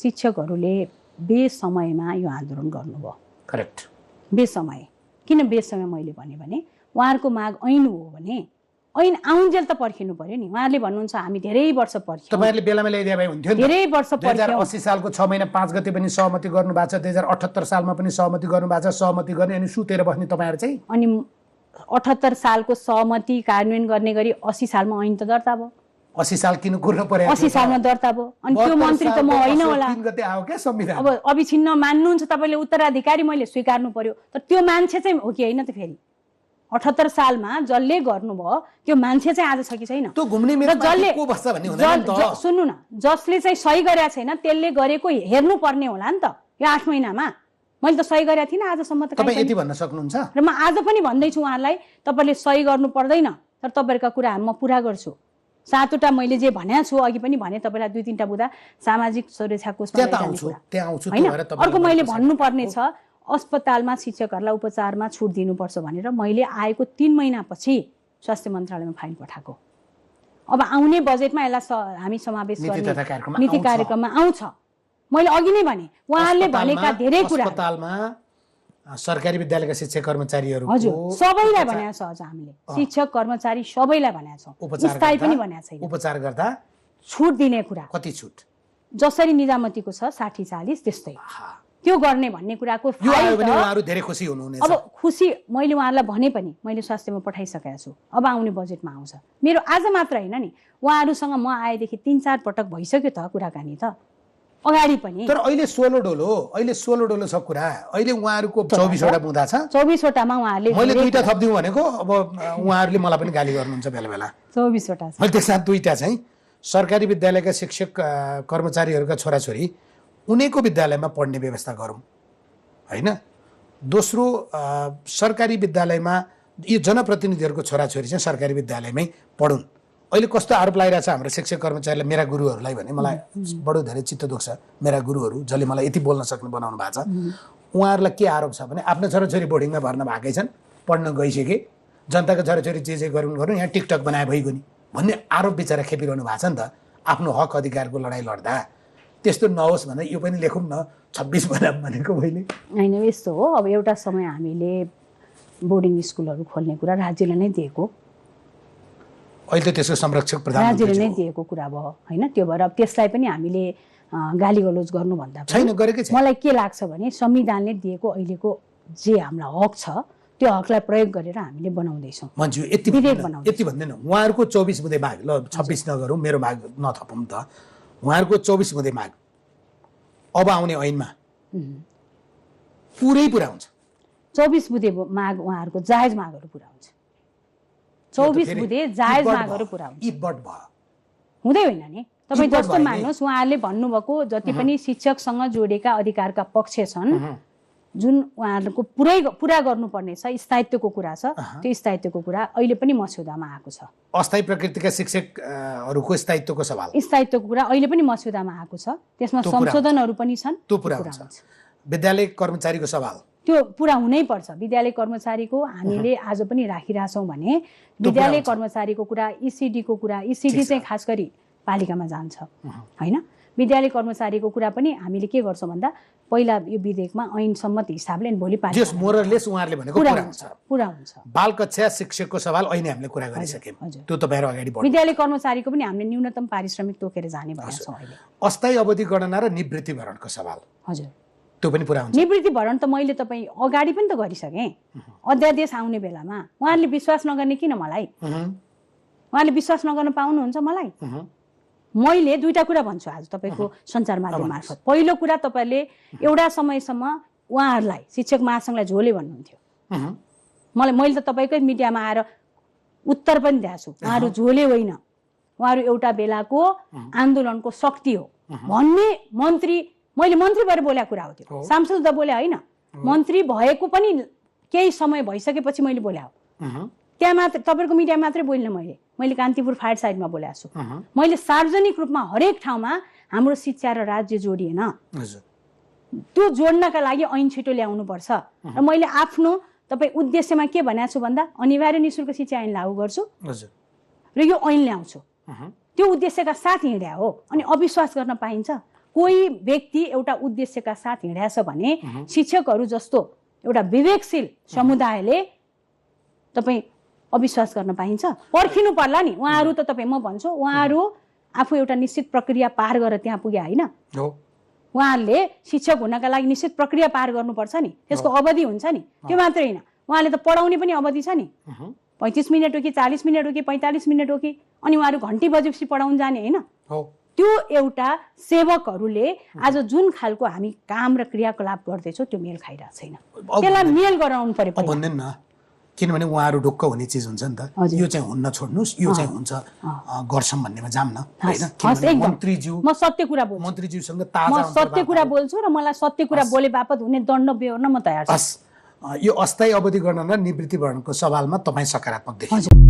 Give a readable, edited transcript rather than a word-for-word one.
शिक्षकहरूले बेसमयमा यो आन्दोलन गर्नुभयो। करेक्ट। बेसमय। किन बेसमय मैले भने उहाँहरूको माग ऐन हो भने ऐन आउन्जेल त पर्खिनु पर्यो नि। उहाँहरूले भन्नुहुन्छ हामी धेरै वर्ष पर्ख्यौँ। तपाईहरुले बेलामा ल्याइदिए भए हुन्थ्यो नि। धेरै वर्ष पर्ख्यौँ। 2080 सालको 6 महिना 5 गते पनि सहमति गर्नु भएको छ, 2078 सालमा पनि सहमति गर्नु भएको छ। सहमति गर्ने अनि सुतेर बस्ने तपाईहरु चाहिँ। अनि 78 सालको सहमति कार्यान्वयन गर्ने गरी 80 सालमा ऐन त दर्ता भयो। 80 साल किन कुर्नु पर्यो? 80 सालमा दर्ता भयो। अनि त्यो मन्त्री त म होइन होला। 3 गते आयो के संविधान? अब अभिछिन्न मान्नुहुन्छ तपाईले, उत्तराधिकारी मैले स्वीकार्नु पर्यो। तर त्यो मान्छे चाहिँ हो कि होइन त? फेरि 78 सालमा जसले गर्नुभयो त्यो मान्छे चाहिँ आज छ कि छैन? त्यो घुम्ने मेरो पार्टी को बस्छ भन्ने हुँदैन नि त। सुन्नु न, जसले चाहिँ सही गरेको छैन त्यसले गरेको हेर्नु पर्ने होला नि त। यो 8 महिनामा मैले त सही गरेको थिइनँ आजसम्म त। तपाई यति भन्न सक्नुहुन्छ? र म आज पनि भन्दैछु उहाँलाई, तपाईले सही गर्नु पर्दैन, तर तपाईहरुका कुरा म पूरा गर्छु। 7वटा मैले जे भनेको छु अघि पनि भने, तपाईलाई 2-3टा बुदा सामाजिक सुरक्षा कोषमा त्यहाँ आउँछु। अर्को मैले भन्नुपर्ने छ, अस्पतालमा शिक्षकहरूलाई उपचारमा छुट दिनुपर्छ भनेर मैले आएको 3 महिनापछि स्वास्थ्य मन्त्रालयमा फाइल पठाएको। अब आउने बजेटमा यसलाई हामी समावेश गर्ने नीति कार्यक्रममा आउँछ। मैले अघि नै भने उहाँहरूले भनेका धेरै कुरा। अस्पतालमा सरकारी विद्यालयका शिक्षक कर्मचारीहरू हजुर सबैलाई भनेको छ। अझ हामीले शिक्षक कर्मचारी सबैलाई भनेको छ, स्थायी पनि भनेको छैन। उपचार गर्दा छुट दिने कुरा। कति छुट? जसरी निजामतीको छ 60-40 त्यस्तै त्यो गर्ने भन्ने कुराको फाइल पनि उहाँहरु धेरै खुसी हुनुहुनेछ। अब खुसी मैले उहाँहरूलाई भने पनि मैले स्वास्थ्यमा पठाइसकेको छु। अब आउने बजेटमा आउँछ। मेरो आज मात्र हैन नि, उहाँहरुसँग म आएदेखि 3-4 पटक भइसक्यो त कुराकानी त अगाडि पनि। तर अहिले 16 डोलो छ कुरा। अहिले उहाँहरुको 24 वटा बुँदा छ। 24 वटामा उहाँहरुले मैले 2टा थप्दिउ भनेको। अब उहाँहरुले मलाई पनि गाली गर्नुहुन्छ बेला बेला। 24 वटा छ। मैले त्यसमा 2टा चाहिँ सरकारी विद्यालयका शिक्षक कर्मचारीहरुका छोराछोरी उनीको विद्यालयमा पढ्ने व्यवस्था गरौँ हैन। दोस्रो सरकारी विद्यालयमा यो जनप्रतिनिधिहरुको छोराछोरी चाहिँ सरकारी विद्यालयमै पढुन्। अहिले कस्तो आरोप लागिरहेछ हाम्रो शिक्षक कर्मचारीलाई, मेरा गुरुहरुलाई भने मलाई बडो धेरै चित्त दुख्छ। मेरा गुरुहरु जसले मलाई यति बोल्न सक्ने बनाउनु भएको छ, उहाँहरुलाई के आरोप छ भने आफ्नो छोराछोरी बोर्डिङमा भर्ना भएकै छन्, पढ्न गइसके, जनताको छोराछोरी जे गरुन् यहाँ टिकटक बनाए भइगयो नि भन्ने आरोप बिचारा खेपिरहनु भएको छ नि त। आफ्नो हक अधिकारको लडाई लड्दा त्यस्तो नहोस् भनेर यो पनि लेखौँ न 26 बनाम भनेको मैले हैन। यस्तो हो, अब एउटा समय हामीले बोर्डिङ स्कुलहरु खोल्ने कुरा राज्यले नै दिएको, अहिले त त्यसको संरक्षक प्रधानमन्त्रीले राज्यले नै दिएको कुरा भयो हैन। त्यो भएर त्यसलाई पनि हामीले गाली गलौज गर्नु भन्दा छैन गरेकै छैन। मलाई के लाग्छ भने संविधानले दिएको अहिलेको जे हाम्रो हक छ त्यो हकलाई प्रयोग गरेर हामीले बनाउँदै छौं। मान्छे यति भन्दैन उहाँहरुको 24 बुँदे माग, ल 26 नगरौँ, मेरो माग नथपौँ त। उहाँहरुको 24 बुँदे माग अब आउने ऐनमा पुरै पुरा हुन्छ। 24 बुँदे माग उहाँहरुको जायज मागहरु पुरा हुन्छ। 24 बुँदे जायज मागहरु पुरा हुन्छ। इबट भयो हुँदै होइन नि। तपाई जस्तो मान्नुस् उहाँहरुले भन्नुभएको जति पनि शिक्षकसँग जोडेका अधिकारका पक्ष छन्, जुन उहाँहरुको पुरा गर्नुपर्ने छ, स्थायित्वको कुरा छ, त्यो स्थायित्वको कुरा अहिले पनि मस्यौदामा आएको छ। अस्थायी प्रकृतिका शिक्षकहरुको स्थायित्वको सवाल, स्थायित्वको कुरा अहिले पनि मस्यौदामा आएको छ। त्यसमा संशोधनहरु पनि छन्, त्यो पुरा हुन्छ। विद्यालय कर्मचारीको सवाल त्यो पुरा हुनै पर्छ। विद्यालय कर्मचारीको हामीले आज पनि राखिरहेछौँ भने विद्यालय कर्मचारीको कुरा, ईसीडी को कुरा, ईसीडी चाहिँ खास गरी पालिकामा जान्छ हैन। विद्यालय कर्मचारीको कुरा पनि हामीले के गर्छौं भन्दा पहिला यो विधेयकमा ऐन सम्मत हिसाबले भोलि पालिका जस मोरलेस उहाँहरुले भनेको पुरा हुन्छ। बाल कक्षा शिक्षकको सवाल ऐन हामीले कुरा गरिसक्यौं। त्यो तपाईहरु अगाडि बढ्नु। विद्यालय कर्मचारीको पनि हामीले न्यूनतम पारिश्रमिक तोकेर जाने भनेका छौं अहिले। अस्थायी अवधि गणना र निवृत्ति भरणको सवाल हजुर त्यो पनि पुरा हुन्छ। निवृत्ति भरण त मैले तपाई अगाडि पनि त गरिसके। अध्यादेश आउने बेलामा उहाँले विश्वास नगर्ने किन मलाई? उहाँले विश्वास नगर्न पाउनुहुन्छ मलाई? मैले 2टा कुरा भन्छु आज तपाईको सञ्चार माध्यम मार्फत। पहिलो कुरा तपाईले एउटा समयसम्म उहाँहरुलाई शिक्षक महासंघलाई झोले भन्नुहुन्थ्यो। मैले त तपाईकै मिडियामा आएर उत्तर पनि दिएको छु, उहाँहरु झोले होइन, उहाँहरु एउटा बेलाको आन्दोलनको शक्ति हो भन्ने मन्त्री, मैले मन्त्री भएर बोलेको कुरा हो त्यो। सांसद त बोले होइन, मन्त्री भएको पनि केही समय भइसकेपछि मैले बोले हो। त्यहाँ मात्र तपाईको मिडिया मात्रै बोल्न मैले कान्तिपुर फायर साइडमा बोलेको छु। मैले सार्वजनिक रूपमा हरेक ठाउँमा हाम्रो शिक्षा र राज्य जोडिएन, त्यो जोड्नका लागि ऐन छिटो ल्याउनु पर्छ। र मैले आफ्नो तपाई उद्देश्यमा के भनेको छु भन्दा अनिवार्य निशुल्क शिक्षा ऐन लागू गर्छु र यो ऐन ल्याउँछु, त्यो उद्देश्यका साथ हिँड्या हो। अनि अविश्वास गर्न पाइन्छ? कोही व्यक्ति एउटा उद्देश्यका साथ हिँडेछ भने शिक्षकहरू जस्तो एउटा विवेकशील समुदायले तपाईँ अविश्वास गर्न पाइन्छ? पर्खिनु पर्ला नि। उहाँहरू त तपाईँ म भन्छु उहाँहरू आफू एउटा निश्चित प्रक्रिया पार गरेर त्यहाँ पुगे होइन। उहाँहरूले शिक्षक हुनका लागि निश्चित प्रक्रिया पार गर्नुपर्छ नि, त्यसको अवधि हुन्छ नि। त्यो मात्रै होइन, उहाँले त पढाउने पनि अवधि छ नि। 35 मिनट हो कि 40 मिनट हो कि 45 मिनट हो कि, अनि उहाँहरू घन्टी बजेपछि पढाउन जाने होइन। त्यो एउटा सेवकहरूले आज जुन खालको हामी काम र क्रियाकलाप गर्दैछौँ त्यो मेल खाइरहेको छैन। त्यसलाई मेल गराउनु पर्यो। भन्दैन न, किनभने उहाँहरू ढुक्क हुने चिज हुन्छ नि त। यो चाहिँ हुन्न छोड्नुहोस्, यो चाहिँ हुन्छ गर्छौँ भन्नेमा जाम न होइन। मन्त्रीज्यू, म सत्य कुरा बोल्छु, मन्त्रीज्यूसँग म ताजा सत्य कुरा बोल्छु र मलाई सत्य कुरा बोले बापत हुने दण्ड बेहोर्न म तयार छु। यो अस्थायी अवधि गर्न र निवृत्तिकरणको सवालमा तपाईँ सकारात्मक देखिन्छ।